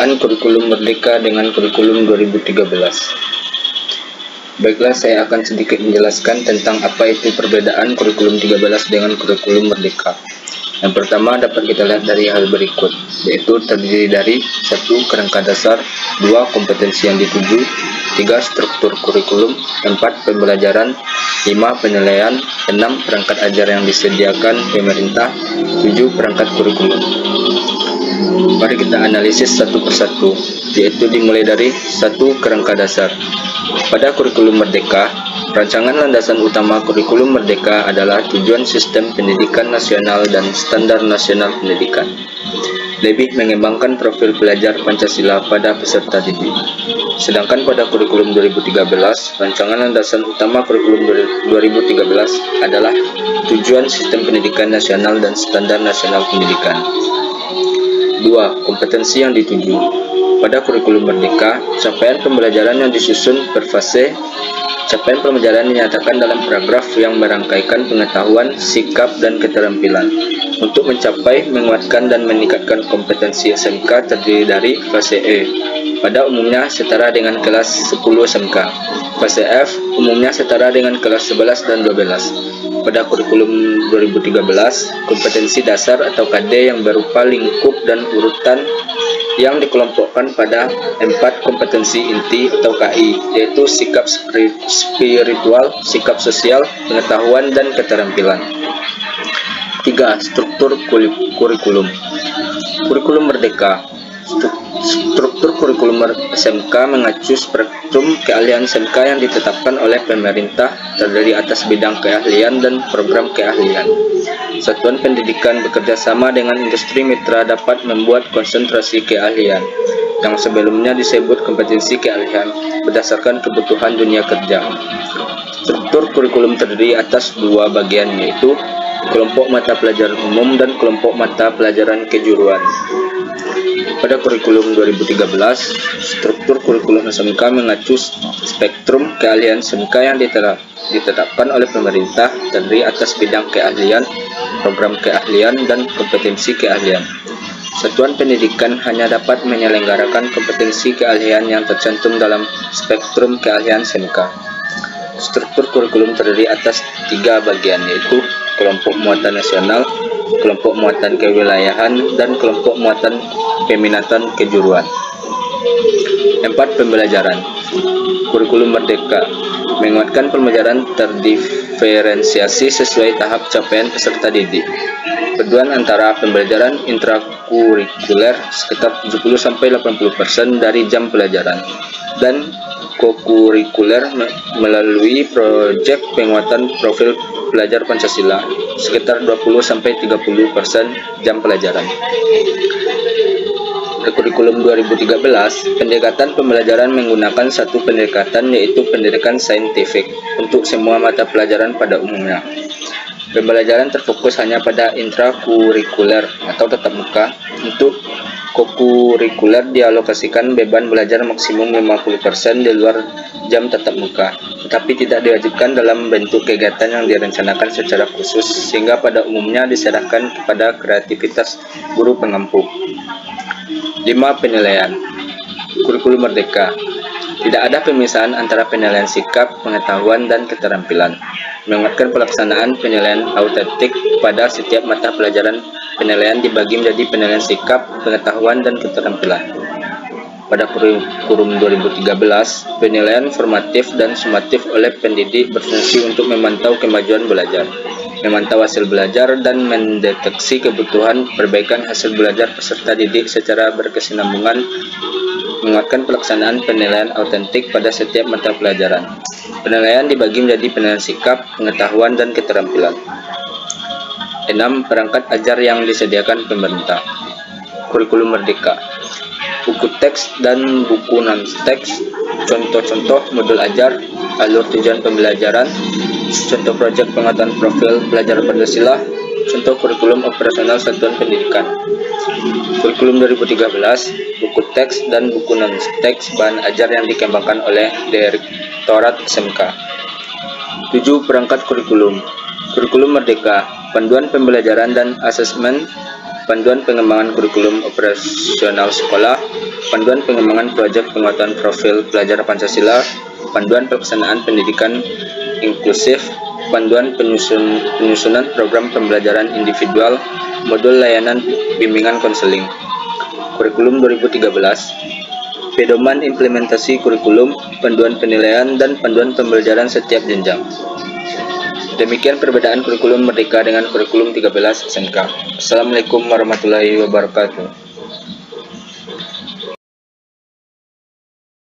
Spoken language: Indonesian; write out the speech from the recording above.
Perbedaan kurikulum Merdeka dengan kurikulum 2013. Baiklah, saya akan sedikit menjelaskan tentang apa itu perbedaan kurikulum 13 dengan kurikulum Merdeka. Yang pertama dapat kita lihat dari hal berikut, yaitu terdiri dari 1. Kerangka dasar, 2. Kompetensi yang dituju, 3. Struktur kurikulum, 4. Pembelajaran, 5. Penilaian, 6. Perangkat ajar yang disediakan pemerintah, 7. Perangkat kurikulum. Mari kita analisis satu persatu, yaitu dimulai dari 1. Kerangka dasar. Pada kurikulum Merdeka, rancangan landasan utama kurikulum Merdeka adalah tujuan sistem pendidikan nasional dan standar nasional pendidikan. Lebih mengembangkan profil pelajar Pancasila pada peserta didik. Sedangkan pada kurikulum 2013, rancangan landasan utama kurikulum 2013 adalah tujuan sistem pendidikan nasional dan standar nasional pendidikan. 2. Kompetensi yang dituju. Pada kurikulum Merdeka, capaian pembelajaran yang disusun per fase. Capaian pembelajaran dinyatakan dalam paragraf yang merangkaikan pengetahuan, sikap, dan keterampilan. Untuk mencapai, menguatkan, dan meningkatkan kompetensi SMK terdiri dari fase E, pada umumnya setara dengan kelas 10 SMK. Fase F, umumnya setara dengan kelas 11 dan 12. Pada kurikulum 2013, kompetensi dasar atau KD yang berupa lingkup dan urutan yang dikelompokkan pada 4 kompetensi inti atau KI, yaitu sikap spiritual, sikap sosial, pengetahuan, dan keterampilan. 3. Struktur kurikulum. Kurikulum Merdeka. Struktur kurikulum SMK mengacu spektrum keahlian SMK yang ditetapkan oleh pemerintah terdiri atas bidang keahlian dan program keahlian. Satuan pendidikan bekerja sama dengan industri mitra dapat membuat konsentrasi keahlian yang sebelumnya disebut kompetensi keahlian berdasarkan kebutuhan dunia kerja. Struktur kurikulum terdiri atas 2 bagian, yaitu kelompok mata pelajaran umum dan kelompok mata pelajaran kejuruan. Pada kurikulum 2013, struktur kurikulum SMK mengacu spektrum keahlian SMK yang ditetapkan oleh pemerintah terdiri atas bidang keahlian, program keahlian, dan kompetensi keahlian. Satuan pendidikan hanya dapat menyelenggarakan kompetensi keahlian yang tercantum dalam spektrum keahlian SMK. Struktur kurikulum terdiri atas 3 bagian, yaitu kelompok muatan nasional, kelompok muatan kewilayahan, dan kelompok muatan peminatan kejuruan. 4. Pembelajaran. Kurikulum Merdeka menguatkan pembelajaran terdiferensiasi sesuai tahap capaian peserta didik. Paduan antara pembelajaran intrakurikuler sekitar 70-80% dari jam pelajaran dan kokurikuler melalui proyek penguatan profil pelajar Pancasila sekitar 20-30% jam pelajaran. Kurikulum 2013, pendekatan pembelajaran menggunakan satu pendekatan, yaitu pendekatan saintifik untuk semua mata pelajaran pada umumnya. Pembelajaran terfokus hanya pada intrakurikuler atau tatap muka. Untuk kokurikuler dialokasikan beban belajar maksimum 50% di luar jam tatap muka, tetapi tidak diwajibkan dalam bentuk kegiatan yang direncanakan secara khusus, sehingga pada umumnya diserahkan kepada kreativitas guru pengampu. 5. Penilaian. Kurikulum Merdeka. Tidak ada pemisahan antara penilaian sikap, pengetahuan, dan keterampilan. Menguatkan pelaksanaan penilaian autentik pada setiap mata pelajaran. Penilaian dibagi menjadi penilaian sikap, pengetahuan, dan keterampilan. Pada kurikulum 2013, penilaian formatif dan sumatif oleh pendidik berfungsi untuk memantau kemajuan belajar, memantau hasil belajar, dan mendeteksi kebutuhan perbaikan hasil belajar peserta didik secara berkesinambungan. Menguatkan pelaksanaan penilaian autentik pada setiap mata pelajaran. Penilaian dibagi menjadi penilaian sikap, pengetahuan, dan keterampilan. 6. Perangkat ajar yang disediakan pemerintah. Kurikulum Merdeka. Buku teks dan buku non-teks, contoh-contoh modul ajar, alur tujuan pembelajaran, contoh proyek penguatan profil pelajar Pancasila, contoh kurikulum operasional satuan pendidikan. Kurikulum 2013, buku teks dan buku non-teks bahan ajar yang dikembangkan oleh Direktorat SMK. 7. Perangkat kurikulum. Kurikulum Merdeka, panduan pembelajaran dan asesmen, panduan pengembangan kurikulum operasional sekolah, panduan pengembangan proyek penguatan profil pelajar Pancasila, panduan pelaksanaan pendidikan inklusif, panduan penyusunan program pembelajaran individual, modul layanan bimbingan konseling. Kurikulum 2013, pedoman implementasi kurikulum, panduan penilaian, dan panduan pembelajaran setiap jenjang. Demikian perbedaan kurikulum Merdeka dengan kurikulum 13 SMK. Assalamualaikum warahmatullahi wabarakatuh.